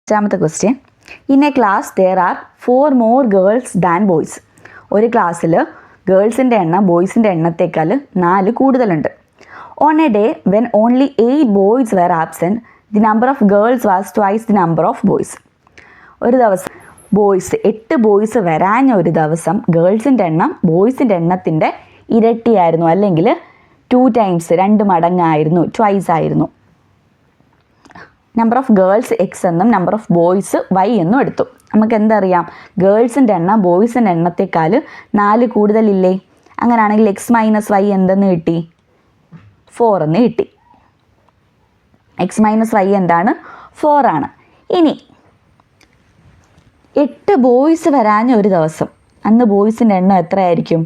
അഞ്ചാമത്തെ question. In a class there are 4 more girls than boys. ഒരു ക്ലാസ്സിൽ ഗേൾസിൻ്റെ എണ്ണം ബോയ്സിൻ്റെ എണ്ണത്തേക്കാൾ 4 കൂടുതലുണ്ട്. On a day when only 8 boys were absent the number of girls was twice the number of boys. ഒരു ദിവസം 8 ബോയ്സ് വരാഞ്ഞ ഒരു ദിവസം ഗേൾസിൻ്റെ എണ്ണം ബോയ്സിൻ്റെ എണ്ണത്തിൻ്റെ ഇരട്ടിയായിരുന്നു, അല്ലെങ്കിൽ 2 times 2 മടങ്ങായിരുന്നു, ട്വൈസ് ആയിരുന്നു. നമ്പർ ഓഫ് ഗേൾസ് എക്സ് എന്നും നമ്പർ ഓഫ് ബോയ്സ് വൈ എന്നും എടുത്തു. നമുക്ക് എന്തറിയാം, ഗേൾസിൻ്റെ എണ്ണം ബോയ്സിൻ്റെ എണ്ണത്തേക്കാൾ 4 കൂടുതലില്ലേ? അങ്ങനെയാണെങ്കിൽ എക്സ് മൈനസ് വൈ എന്തെന്ന് കിട്ടി? 4 എന്ന് കിട്ടി. എക്സ് മൈനസ് വൈ എന്താണ്? 4 ആണ്. ഇനി 8 ബോയ്സ് വരാഞ്ഞ ഒരു ദിവസം, അന്ന് ബോയ്സിൻ്റെ എണ്ണം എത്രയായിരിക്കും?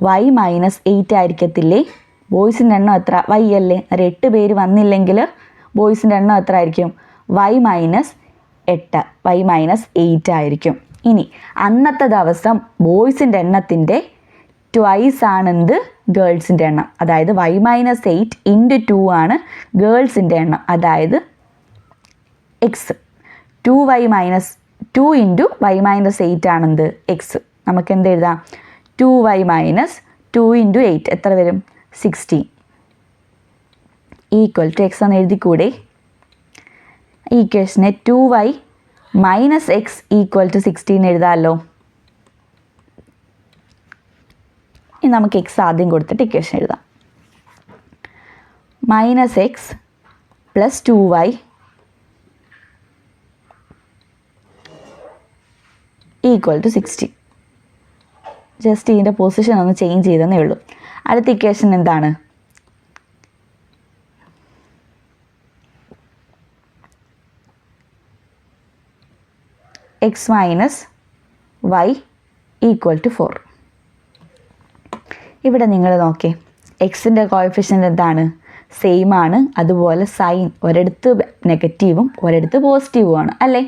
Y minus 8 ആയിരിക്കത്തില്ലേ? ബോയ്സിൻ്റെ എണ്ണം എത്ര? വൈ അല്ലേ? 8 പേര് വന്നില്ലെങ്കിൽ ബോയ്സിൻ്റെ എണ്ണം എത്ര ആയിരിക്കും? വൈ മൈനസ് 8, വൈ മൈനസ് 8 ആയിരിക്കും. ഇനി അന്നത്തെ ദിവസം ബോയ്സിൻ്റെ എണ്ണത്തിൻ്റെ ട്വൈസ് ആണെന്ത്? ഗേൾസിൻ്റെ എണ്ണം. അതായത് വൈ മൈനസ് 8 ഇൻറ്റു 2 ആണ് ഗേൾസിൻ്റെ എണ്ണം, അതായത് എക്സ്. 2 ഇൻറ്റു വൈ മൈനസ് 8 ആണെന്ത്? എക്സ്. നമുക്ക് എന്ത് എഴുതാം? 2y മൈനസ് 2 ഇൻറ്റു 8 എത്ര വരും? 16 ഈക്വൽ ടു എക്സ് എന്ന് എഴുതിക്കൂടെ? ഈക്വേഷനെ 2y minus X equal to 16 എഴുതാമല്ലോ. ഇനി നമുക്ക് എക്സ് ആദ്യം കൊടുത്തിട്ട് ഇക്വേഷൻ എഴുതാം. Minus X plus 2y equal to 16. Just ഇതിൻ്റെ പൊസിഷൻ ഒന്ന് ചേഞ്ച് ചെയ്തെന്നേ ഉള്ളൂ. അടുത്ത ഇക്വേഷൻ എന്താണ്? X minus Y equal to 4. ഇവിടെ നിങ്ങൾ നോക്കേ, എക്സിൻ്റെ കോഎഫിഷ്യൻ്റ് എന്താണ്? സെയിം ആണ്. അതുപോലെ സൈൻ ഒരിടത്ത് നെഗറ്റീവും ഒരിടത്ത് പോസിറ്റീവുമാണ് അല്ലേ?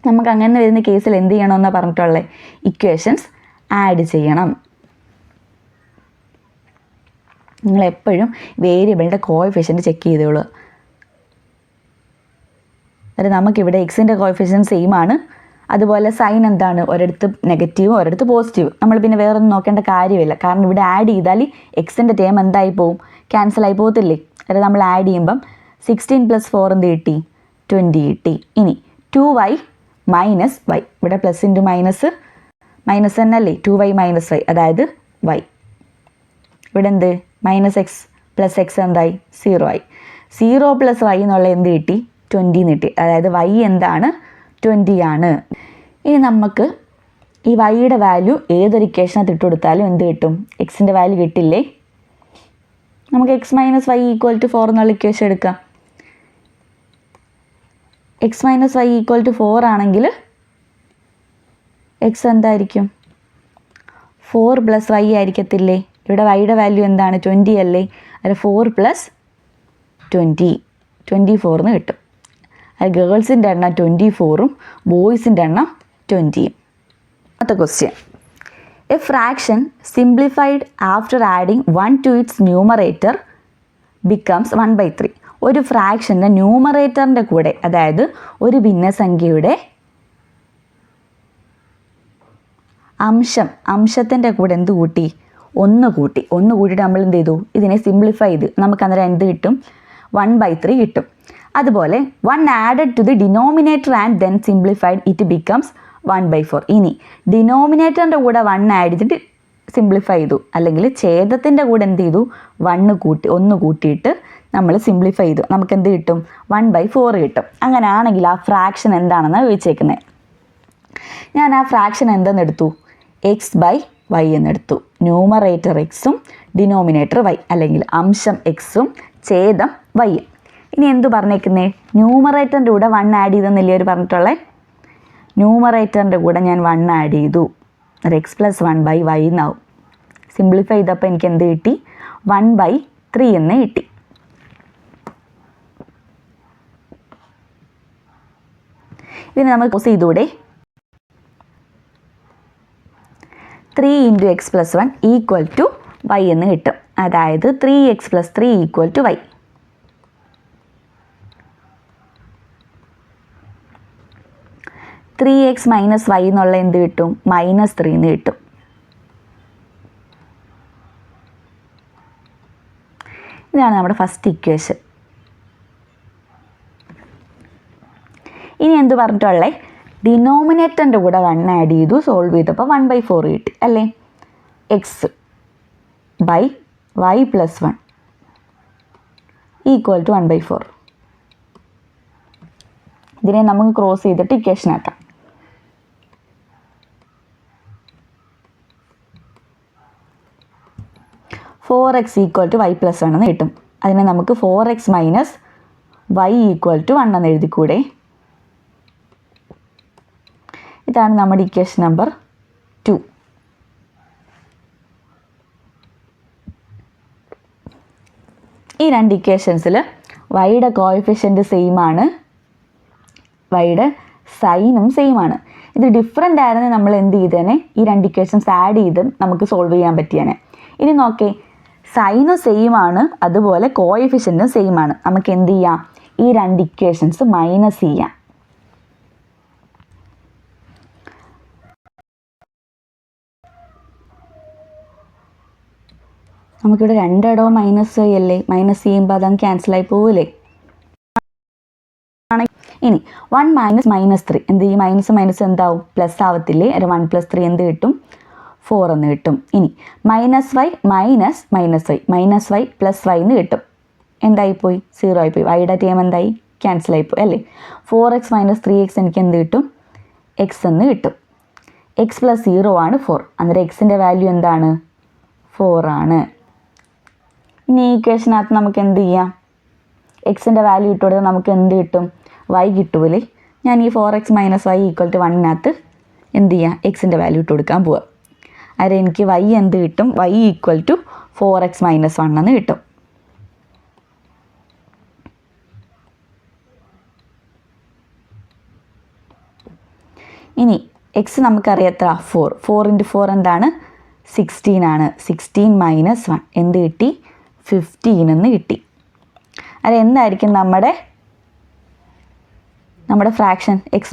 നമുക്ക് അങ്ങനെ വരുന്ന കേസിൽ എന്ത് ചെയ്യണമെന്നാണ് പറഞ്ഞിട്ടുള്ളത്? ഇക്വേഷൻസ് ആഡ് ചെയ്യണം. നിങ്ങളെപ്പോഴും വേരിയബിളിൻ്റെ കോഎഫിഷ്യൻ്റ് ചെക്ക് ചെയ്തോളൂ. അതായത് നമുക്കിവിടെ എക്സിൻ്റെ കോഎഫിഷ്യൻ്റ് സെയിം ആണ്. അതുപോലെ സൈൻ എന്താണ്? ഒരിടത്ത് നെഗറ്റീവും ഒരിടത്ത് പോസിറ്റീവും. നമ്മൾ പിന്നെ വേറൊന്നും നോക്കേണ്ട കാര്യമില്ല, കാരണം ഇവിടെ ആഡ് ചെയ്താൽ എക്സിൻ്റെ ടേം എന്തായി പോവും? ക്യാൻസലായി പോകത്തില്ലേ? അതായത് നമ്മൾ ആഡ് ചെയ്യുമ്പം 16 + 4 എന്ത് കിട്ടി? 20 കിട്ടി. ഇനി 2y മൈനസ് വൈ, ഇവിടെ പ്ലസ് ഇൻറ്റു മൈനസ് മൈനസ് തന്നെ അല്ലേ? 2y മൈനസ് വൈ, അതായത് വൈ. ഇവിടെ എന്ത്? മൈനസ് എക്സ് പ്ലസ് എക്സ് എന്തായി? 0 ആയി. 0 + y എന്നുള്ള എന്ത് കിട്ടി? 20 കിട്ടി. അതായത് y എന്താണ്? 20 ആണ്. ഇനി നമുക്ക് ഈ വൈയുടെ വാല്യൂ ഏതൊരു ഇക്വേഷനകത്ത് ഇട്ട് കൊടുത്താലും എന്ത് കിട്ടും? എക്സിൻ്റെ വാല്യൂ കിട്ടില്ലേ? നമുക്ക് X minus Y equal to 4 എന്നുള്ള ഇക്വേഷൻ എടുക്കാം. X minus Y equal to 4 ആണെങ്കിൽ എക്സ് എന്തായിരിക്കും? 4 + y ആയിരിക്കത്തില്ലേ? ഇവിടെ വൈയുടെ വാല്യൂ എന്താണ്? 20 അല്ലേ? അത് 4 + 20 24 എന്ന് കിട്ടും. അത് ഗേൾസിൻ്റെ എണ്ണം 24ഉം ബോയ്സിൻ്റെ എണ്ണം 20ഉം. അടുത്ത question. A fraction simplified after adding 1 to its numerator becomes 1/3. ഒരു ഫ്രാക്ഷൻ്റെ ന്യൂമറേറ്ററിൻ്റെ കൂടെ, അതായത് ഒരു ഭിന്നസംഖ്യയുടെ അംശത്തിൻ്റെ കൂടെ എന്ത് കൂട്ടി? 1 കൂട്ടി. 1 കൂട്ടിയിട്ട് നമ്മൾ എന്ത് ചെയ്തു? ഇതിനെ സിംപ്ലിഫൈ ചെയ്ത് നമുക്ക് അന്നേരം എന്ത് കിട്ടും? 1/3 കിട്ടും. അതുപോലെ 1 added to the denominator and then simplified it becomes 1/4. ഇനി ഡിനോമിനേറ്ററിൻ്റെ കൂടെ 1 ആഡ് ചെയ്തിട്ട് സിംപ്ലിഫൈ ചെയ്തു, അല്ലെങ്കിൽ ഛേദത്തിൻ്റെ കൂടെ എന്ത് ചെയ്തു? 1 കൂട്ടിയിട്ട് നമ്മൾ സിംപ്ലിഫൈ ചെയ്തു. നമുക്ക് എന്ത് കിട്ടും? 1/4 കിട്ടും. അങ്ങനെയാണെങ്കിൽ ആ ഫ്രാക്ഷൻ എന്താണെന്നാണ് ചോദിച്ചേക്കുന്നത്. ഞാൻ ആ ഫ്രാക്ഷൻ എന്തെന്ന് എടുത്തു? x/y എന്നെടുത്തു. ന്യൂമറേറ്റർ എക്സും ഡിനോമിനേറ്റർ വൈ, അല്ലെങ്കിൽ അംശം എക്സും ഛേദം വൈയും. ഇനി എന്തു പറഞ്ഞേക്കുന്നേ? ന്യൂമറേറ്ററിൻ്റെ കൂടെ 1 ആഡ് ചെയ്തെന്നല്ലേ അവർ പറഞ്ഞിട്ടുള്ളത്? ന്യൂമറേറ്ററിൻ്റെ കൂടെ ഞാൻ 1 ആഡ് ചെയ്തു. അത് x + 1/y എന്നാവും. സിംപ്ലിഫൈ ചെയ്തപ്പോൾ എനിക്ക് എന്ത് കിട്ടി? 1/3 എന്ന് കിട്ടി. ഇതിന് നമ്മൾ ക്ലോസ് ചെയ്തൂടെ? 3 × x + 1 ഈക്വൽ ടു y എന്ന് കിട്ടും. അതായത് 3x + 3 equal to y. 3x minus Y എന്നുള്ള എന്ത് കിട്ടും? -3 എന്ന് കിട്ടും. ഇതാണ് നമ്മുടെ ഫസ്റ്റ് ഇക്വേഷൻ. ഇനി എന്ത് പറഞ്ഞിട്ടുള്ളേ? ഡിനോമിനേറ്ററിൻ്റെ കൂടെ 1 ആഡ് ചെയ്തു, സോൾവ് ചെയ്തപ്പോൾ 1/4 കിട്ടി അല്ലേ? X by Y plus 1 equal to 1/4. ഇതിനെ നമുക്ക് ക്രോസ് ചെയ്തിട്ട് ഇക്വേഷൻ ആക്കാം. Four X equal to Y plus 1 എന്ന് കിട്ടും. അതിനെ നമുക്ക് 4x minus Y equal to 1 എന്ന് എഴുതിക്കൂടെ? ഇതാണ് നമ്മുടെ ഇക്വേഷൻ നമ്പർ 2. ഈ രണ്ട് ഇക്വേഷൻസിൽ വൈയുടെ കോഎഫിഷ്യൻ്റ് സെയിം ആണ്, വൈയുടെ സൈനും സെയിം ആണ്. ഇത് ഡിഫറെൻ്റ് ആയിരുന്നു നമ്മൾ എന്ത് ചെയ്തേനെ? ഈ രണ്ട് ഇക്വേഷൻസ് ആഡ് ചെയ്ത് നമുക്ക് സോൾവ് ചെയ്യാൻ പറ്റിയേനെ. ഇനി നോക്കേ, സൈനും സെയിം ആണ്, അതുപോലെ കോഎഫിഷ്യൻറ്റും സെയിം ആണ്. നമുക്ക് എന്ത് ചെയ്യാം? ഈ രണ്ട് ഇക്വേഷൻസ് മൈനസ് ചെയ്യാം. നമുക്കിവിടെ രണ്ടിടവും മൈനസ് ചെയ്യല്ലേ? മൈനസ് ചെയ്യുമ്പോൾ അതങ്ങ് ക്യാൻസലായി പോവില്ലേ? ഇനി 1 മൈനസ് -3 എന്ത് ചെയ്യും? മൈനസ് എന്താവും? പ്ലസ് ആവത്തില്ലേ? ഒരു 1 + 3 എന്ത് കിട്ടും? 4 എന്ന് കിട്ടും. ഇനി -y minus y plus y എന്ന് കിട്ടും. എന്തായിപ്പോയി? 0 ആയിപ്പോയി. വൈയുടെ ടേം എന്തായി? ക്യാൻസലായിപ്പോയി അല്ലേ? 4x മൈനസ് 3x എനിക്ക് എന്ത് കിട്ടും? x എന്ന് കിട്ടും. x + 0 ആണ് 4. അന്നേരം എക്സിൻ്റെ വാല്യൂ എന്താണ്? 4 ആണ്. ഇനി ഈ ഇക്വേഷനകത്ത് നമുക്ക് എന്ത് ചെയ്യാം? എക്സിൻ്റെ വാല്യൂ ഇട്ട് കൊടുത്താൽ നമുക്ക് എന്ത് കിട്ടും? y കിട്ടൂലേ? ഞാൻ ഈ 4x minus y equal to 1 എന്ത് ചെയ്യാം? എക്സിൻ്റെ വാല്യൂ ഇട്ട് കൊടുക്കാൻ പോവാം. അതായത് എനിക്ക് y എന്ത് കിട്ടും? y equal to 4x minus 1 എന്ന് കിട്ടും. ഇനി എക്സ് നമുക്കറിയാത്ര 4 × 4 എന്താണ്? 16 ആണ്. 16 മൈനസ് 1 എന്ത് കിട്ടി? 15 എന്ന് കിട്ടി. അത് എന്തായിരിക്കും നമ്മുടെ fraction? x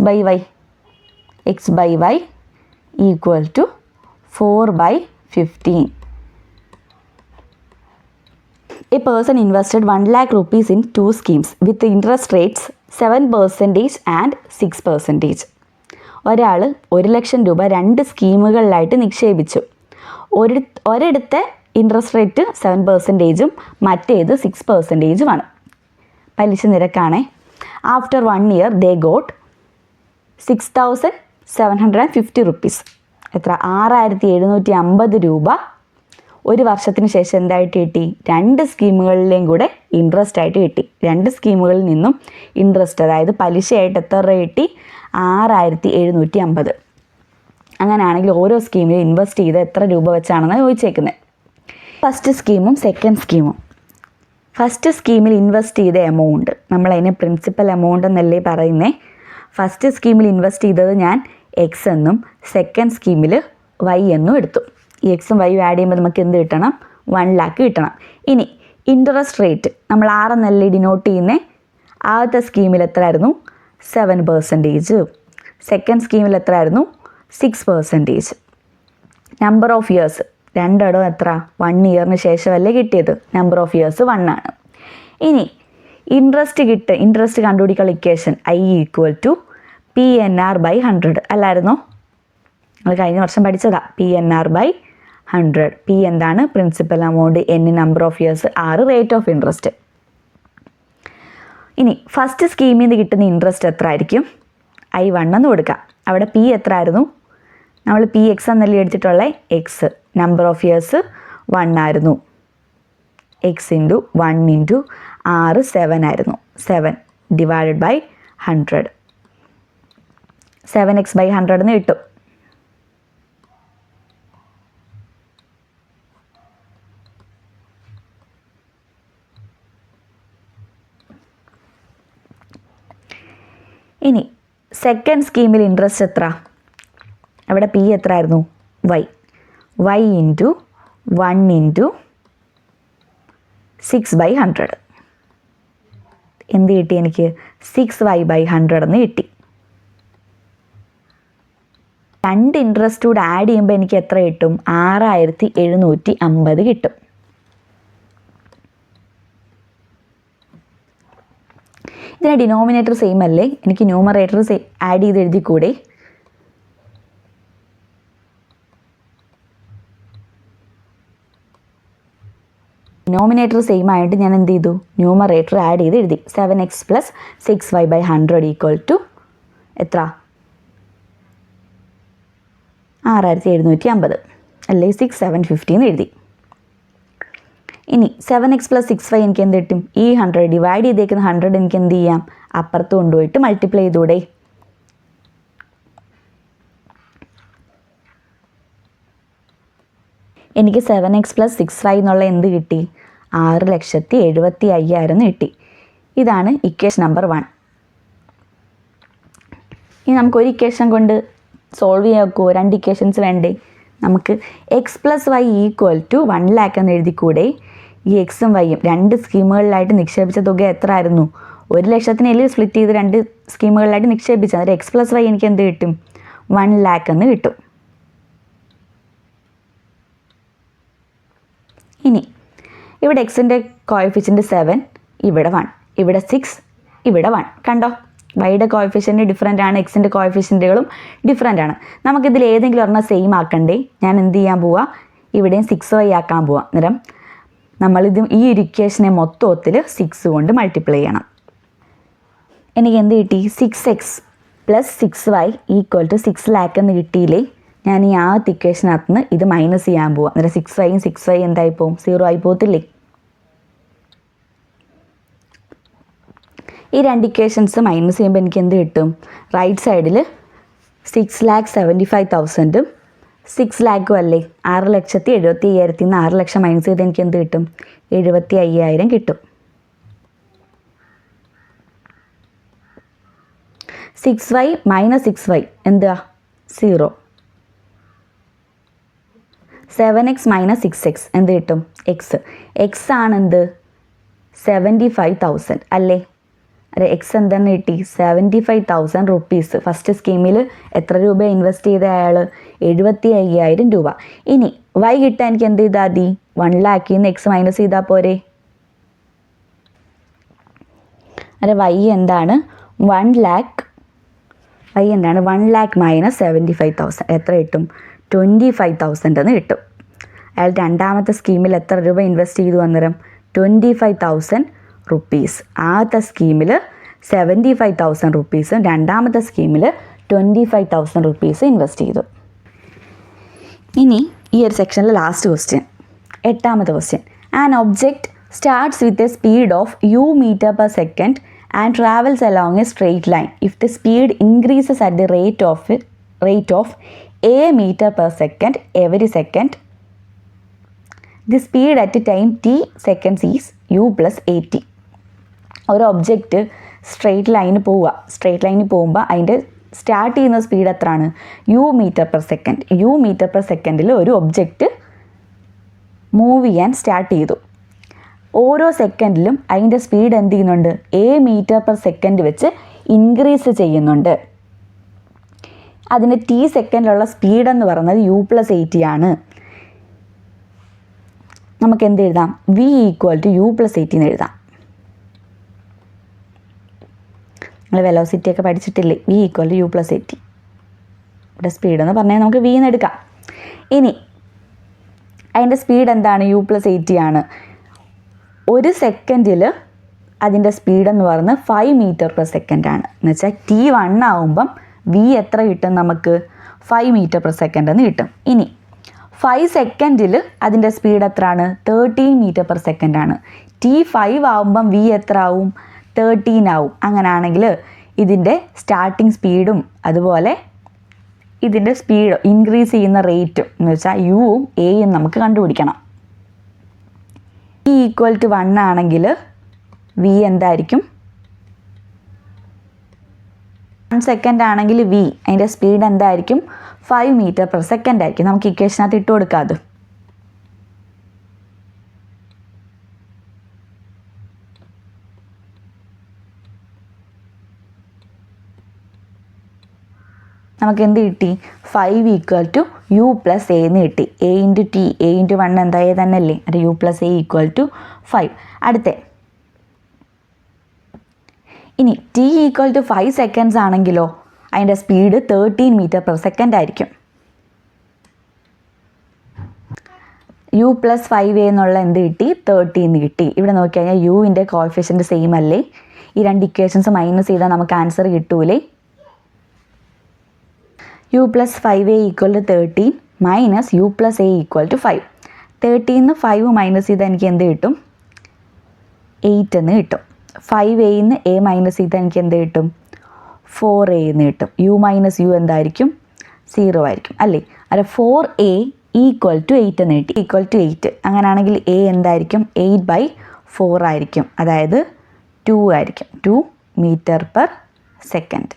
by y equal to 4/15. A person invested 1 lakh rupees in 2 schemes with interest rates 7% and 6%. ഒരാൾ 1,00,000 രൂപ 2 സ്കീമുകളിലായിട്ട് നിക്ഷേപിച്ചു. ഒരിടത്തെ ഇൻട്രസ്റ്റ് റേറ്റ് 7%ഉം മറ്റേത് 6%ഉമാണ്. പലിശ നിരക്കാണേ. After 1 year they got 6,750 rupees. എത്ര? 6,750 രൂപ ഒരു വർഷത്തിന് ശേഷം എന്തായിട്ട് കിട്ടി? 2 സ്കീമുകളിലെയും കൂടെ ഇൻട്രസ്റ്റ് ആയിട്ട് കിട്ടി. 2 സ്കീമുകളിൽ നിന്നും ഇൻട്രസ്റ്റ്, അതായത് പലിശയായിട്ട് എത്ര രൂപ കിട്ടി? 6,750. അങ്ങനെയാണെങ്കിൽ ഓരോ സ്കീമിലും ഇൻവെസ്റ്റ് ചെയ്ത് എത്ര രൂപ വെച്ചാണെന്ന് ചോദിച്ചേക്കുന്നത്. ഫസ്റ്റ് സ്കീമും സെക്കൻഡ് സ്കീമും. ഫസ്റ്റ് സ്കീമിൽ ഇൻവെസ്റ്റ് ചെയ്ത എമൗണ്ട്, നമ്മളതിനെ പ്രിൻസിപ്പൽ എമൗണ്ട് എന്നല്ലേ പറയുന്നത്. ഫസ്റ്റ് സ്കീമിൽ ഇൻവെസ്റ്റ് ചെയ്തത് ഞാൻ എക്സ് എന്നും സെക്കൻഡ് സ്കീമിൽ വൈ എന്നും എടുത്തു. ഈ എക്സും വൈയും ആഡ് ചെയ്യുമ്പോൾ നമുക്ക് എന്ത് കിട്ടണം? 1 lakh കിട്ടണം. ഇനി ഇൻട്രസ്റ്റ് റേറ്റ് നമ്മൾ 6 എന്നല്ലേ ഡിനോട്ട് ചെയ്യുന്നത്. ആദ്യത്തെ സ്കീമിൽ എത്ര ആയിരുന്നു? 7%. സെക്കൻഡ് സ്കീമിൽ എത്ര ആയിരുന്നു? 6%. നമ്പർ ഓഫ് ഇയേഴ്സ് രണ്ടിടവും എത്ര? 1 ഇയറിന് ശേഷമല്ലേ കിട്ടിയത്. നമ്പർ ഓഫ് ഇയേഴ്സ് 1 ആണ്. ഇനി ഇൻട്രസ്റ്റ് കണ്ടുപിടിക്കാനുള്ള equation I equal to PNR/100 അല്ലായിരുന്നോ? നമ്മൾ കഴിഞ്ഞ വർഷം പഠിച്ചതാ. PNR/100. P എന്താണ്? Principal amount, N number of years, R rate of interest. ഇനി ഫസ്റ്റ് സ്കീമിൽ നിന്ന് കിട്ടുന്ന ഇൻട്രസ്റ്റ് എത്ര ആയിരിക്കും? I1 എന്ന് കൊടുക്കാം. അവിടെ P എത്ര ആയിരുന്നു? നമ്മൾ PX എന്നല്ലേ എടുത്തിട്ടുള്ള എക്സ്. നമ്പർ ഓഫ് ഇയേഴ്സ് 1 ആയിരുന്നു. x × 1 × R 7 ആയിരുന്നു. 7 / 100. 7x/100 എന്ന് കിട്ടും. ഇനി സെക്കൻഡ് സ്കീമിൽ ഇൻട്രസ്റ്റ് എത്ര? അവിടെ P എത്ര ആയിരുന്നു? y × 1 × 6/100. എന്ത് കിട്ടി എനിക്ക്? 6y/100 എന്ന് കിട്ടി. 2 ഇൻട്രസ്റ്റ് കൂടെ ആഡ് ചെയ്യുമ്പോൾ എനിക്ക് എത്ര കിട്ടും? 6750 കിട്ടും. ഇതിന് ഡിനോമിനേറ്റർ സെയിം അല്ലേ? എനിക്ക് ന്യൂമറേറ്റർ ആഡ് ചെയ്ത് എഴുതിക്കൂടെ? ഡിനോമിനേറ്റർ സെയിം ആയിട്ട് ഞാൻ എന്ത് ചെയ്തു? ന്യൂമറേറ്റർ ആഡ് ചെയ്ത് എഴുതി. 7x + 6y/100 = എത്ര? 6750 അല്ലേ? 6750 എന്ന് എഴുതി. ഇനി 7x + 6y എനിക്ക് എന്ത് കിട്ടും? ഈ 100 ഡിവൈഡ് ചെയ്തേക്കുന്ന 100 എനിക്ക് എന്ത് ചെയ്യാം? അപ്പുറത്ത് കൊണ്ടുപോയിട്ട് മൾട്ടിപ്ലൈ ചെയ്തൂടെ? എനിക്ക് 7x + 6y എന്നുള്ള എന്ത് കിട്ടി? 6,75,000 എന്ന് കിട്ടി. ഇതാണ് ഇക്വേഷൻ നമ്പർ 1. ഇനി നമുക്കൊരു ഇക്വേഷൻ കൊണ്ട് സോൾവ് ചെയ്യാൻ നോക്കുമോ? 2 ഇക്വേഷൻസ് വേണ്ടേ? നമുക്ക് x + y = 1 lakh എന്ന് എഴുതിക്കൂടെ? ഈ എക്സും വൈയും 2 സ്കീമുകളിലായിട്ട് നിക്ഷേപിച്ച തുക എത്ര ആയിരുന്നു? 1 ലക്ഷത്തിനല്ലേ സ്പ്ലിറ്റ് ചെയ്ത് 2 സ്കീമുകളിലായിട്ട് നിക്ഷേപിച്ചത്. അന്നേരം x + y എനിക്ക് എന്ത് കിട്ടും? 1 lakh എന്ന് കിട്ടും. ഇനി ഇവിടെ എക്സിൻ്റെ കോഎഫിഷ്യൻറ്റ് 7, ഇവിടെ 1, ഇവിടെ 6, ഇവിടെ 1. കണ്ടോ? വൈയുടെ കോഎഫിഷ്യൻറ്റ് ഡിഫറെൻ്റ് ആണ്, എക്സിൻ്റെ കോഎഫിഷ്യൻറ്റുകളും ഡിഫറെൻ്റ് ആണ്. നമുക്കിതിൽ ഏതെങ്കിലും ഒരെണ്ണം സെയിം ആക്കണ്ടേ? ഞാൻ എന്ത് ചെയ്യാൻ പോവാ? ഇവിടെയും 6y ആക്കാൻ പോവാം. അന്നേരം ഈ ഒരു ഇക്വേഷനെ മൊത്തത്തിൽ 6 കൊണ്ട് മൾട്ടിപ്ലൈ ചെയ്യണം. എനിക്ക് എന്ത് കിട്ടി? 6x + 6y = 6 lakh എന്ന് കിട്ടിയില്ലേ? ഞാൻ ഈ ആദ്യത്തെ ഇക്വേഷനകത്ത് നിന്ന് ഇത് മൈനസ് ചെയ്യാൻ പോവാം. അന്നേരം 6y എന്തായി പോവും? 0 ആയി പോകത്തില്ലേ? ഈ 2 ഇക്വേഷൻസ് മൈനസ് ചെയ്യുമ്പോൾ എനിക്ക് എന്ത് കിട്ടും? റൈറ്റ് സൈഡിൽ 6,75,000 6 lakh അല്ലേ? 6,75,000 നിന്ന് 6 ലക്ഷം മൈനസ് ചെയ്ത് എനിക്ക് എന്ത് കിട്ടും? 75,000 കിട്ടും. 6y - 6y എന്താ? 0. 7x - 6x എന്ത് കിട്ടും? x ആണെന്ത്? 75,000 അല്ലേ? അതെ, എക്സ് എന്തെന്ന് കിട്ടി? 75,000 റുപ്പീസ്. ഫസ്റ്റ് സ്കീമിൽ എത്ര രൂപ ഇൻവെസ്റ്റ് ചെയ്ത അയാൾ? 75,000 രൂപ. ഇനി വൈ കിട്ടാൻ എനിക്ക് എന്ത് ചെയ്താൽ മതി? 1 lakh നിന്ന് എക്സ് മൈനസ് ചെയ്താൽ പോരെ? അതെ, വൈ എന്താണ്? 1 lakh. വൈ എന്താണ്? 1 lakh - 75,000 എത്ര കിട്ടും? 25,000 എന്ന് കിട്ടും. അയാൾ രണ്ടാമത്തെ സ്കീമിൽ എത്ര രൂപ ഇൻവെസ്റ്റ് ചെയ്തു? അന്നേരം 25,000 റുപ്പീസ്. ആദ്യത്തെ സ്കീമിൽ 75,000 റുപ്പീസും രണ്ടാമത്തെ സ്കീമിൽ 25,000 റുപ്പീസ് ഇൻവെസ്റ്റ് ചെയ്തു. ഇനി ഈ ഒരു സെക്ഷനിലെ ലാസ്റ്റ് ക്വസ്റ്റ്യൻ, 8ാമത്തെ question. An object starts with a speed of u m/s and travels along a straight line. If the speed increases at the rate of a m/s every second, the speed at time t seconds is u + at. ഒരു object straight ലൈനിൽ പോകുമ്പോൾ അതിൻ്റെ start ചെയ്യുന്ന speed എത്രയാണ്? u m/s. u m/s ഒരു object move ചെയ്യാൻ start ചെയ്തു. ഓരോ സെക്കൻഡിലും അതിൻ്റെ സ്പീഡ് എന്ത് ചെയ്യുന്നുണ്ട്? a m/s വെച്ച് ഇൻക്രീസ് ചെയ്യുന്നുണ്ട്. അതിൻ്റെ t സെക്കൻഡിലുള്ള സ്പീഡെന്ന് പറയുന്നത് u + at ആണ്. നമുക്ക് എന്ത് എഴുതാം? v = u + at എന്ന് എഴുതാം. നമ്മൾ വെലോസിറ്റി ഒക്കെ പഠിച്ചിട്ടില്ലേ? v = u + at. ഇവിടെ സ്പീഡെന്ന് പറഞ്ഞാൽ നമുക്ക് v എന്ന് എടുക്കാം. ഇനി അതിൻ്റെ സ്പീഡ് എന്താണ്? u + at ആണ്. ഒരു സെക്കൻഡിൽ അതിൻ്റെ സ്പീഡെന്ന് പറയുന്നത് 5 m/s ആണ്. എന്ന് വെച്ചാൽ t1 ആകുമ്പം v എത്ര കിട്ടും നമുക്ക്? 5 m/s എന്ന് കിട്ടും. ഇനി 5 സെക്കൻഡിൽ അതിൻ്റെ സ്പീഡ് എത്രയാണ്? 13 m/s ആണ്. t5 ആകുമ്പം v എത്ര ആവും? 13 ആവും. അങ്ങനെയാണെങ്കിൽ ഇതിൻ്റെ സ്റ്റാർട്ടിങ് സ്പീഡും അതുപോലെ ഇതിൻ്റെ സ്പീഡ് ഇൻക്രീസ് ചെയ്യുന്ന റേറ്റും എന്ന് വെച്ചാൽ യുവും എയും നമുക്ക് കണ്ടുപിടിക്കണം. t = 1 ആണെങ്കിൽ v എന്തായിരിക്കും? 1 സെക്കൻഡ് ആണെങ്കിൽ v അതിൻ്റെ സ്പീഡ് എന്തായിരിക്കും? 5 m/s ആയിരിക്കും. നമുക്ക് ഇക്വേഷനകത്ത് ഇട്ട് കൊടുക്കാം. അത് നമുക്ക് എന്ത് കിട്ടി 5 = u + a എന്ന് കിട്ടി. a × t a × 1 എന്താ a തന്നെയല്ലേ, അത് u + a = 5. അടുത്ത ഇനി t = 5 സെക്കൻഡ്സ് ആണെങ്കിലോ അതിൻ്റെ സ്പീഡ് 13 m/s ആയിരിക്കും. u + 5a എന്നുള്ള എന്ത് കിട്ടി 13 കിട്ടി. ഇവിടെ നോക്കിക്കഴിഞ്ഞാൽ യുവിൻ്റെ കോഎഫിഷ്യൻറ്റ് സെയിം അല്ലേ, ഈ രണ്ട് ഇക്വേഷൻസ് മൈനസ് ചെയ്താൽ നമുക്ക് ആൻസർ കിട്ടൂലേ. u + 5a = 13 - u + a = 5. 13 5 minus ചെയ്താൽ എനിക്ക് എന്ത് കിട്ടും 8 എന്ന് കിട്ടും. 5a a മൈനസ് ചെയ്താൽ എനിക്ക് എന്ത് കിട്ടും 4a എന്ന് കിട്ടും. u - u എന്തായിരിക്കും 0 ആയിരിക്കും അല്ലേ. അല്ല 4a = 8 എന്ന് കിട്ടി, =8. അങ്ങനെയാണെങ്കിൽ a എന്തായിരിക്കും 8/4 ആയിരിക്കും, അതായത് 2 ആയിരിക്കും, 2 m/s.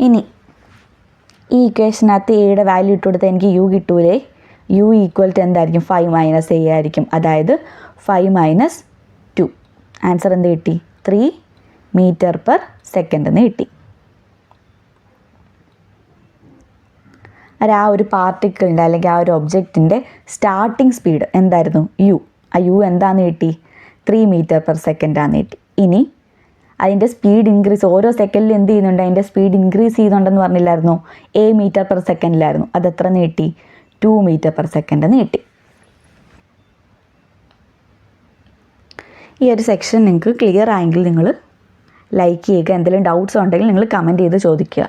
ഇനി ഈ ഇക്വേഷനകത്ത് എയുടെ വാല്യൂ ഇട്ട് കൊടുത്താൽ എനിക്ക് u കിട്ടൂലേ. u = എന്തായിരിക്കും 5 - a ആയിരിക്കും, അതായത് 5 - 2. ആൻസർ എന്ത് കിട്ടി 3 m/s എന്ന് കിട്ടി. അത് ആ ഒരു പാർട്ടിക്കിളിൻ്റെ അല്ലെങ്കിൽ ആ ഒരു ഒബ്ജക്റ്റിൻ്റെ സ്റ്റാർട്ടിങ് സ്പീഡ് എന്തായിരുന്നു u. ആ u എന്താണെന്ന് കിട്ടി 3 m/s ആണെന്ന് കിട്ടി. ഇനി അതിൻ്റെ സ്പീഡ് ഇൻക്രീസ് ഓരോ സെക്കൻഡിൽ എന്ത് ചെയ്യുന്നുണ്ട്, അതിൻ്റെ സ്പീഡ് ഇൻക്രീസ് ചെയ്യുന്നുണ്ടെന്ന് പറഞ്ഞില്ലായിരുന്നു, a m/s അത് എത്ര എന്ന് കിട്ടി 2 m/s എന്ന് കിട്ടി. ഈ ഒരു സെക്ഷൻ നിങ്ങൾക്ക് ക്ലിയർ ആയെങ്കിൽ നിങ്ങൾ ലൈക്ക് ചെയ്യുക. എന്തെങ്കിലും ഡൗട്ട്സ് ഉണ്ടെങ്കിൽ നിങ്ങൾ കമൻറ്റ് ചെയ്ത് ചോദിക്കുക.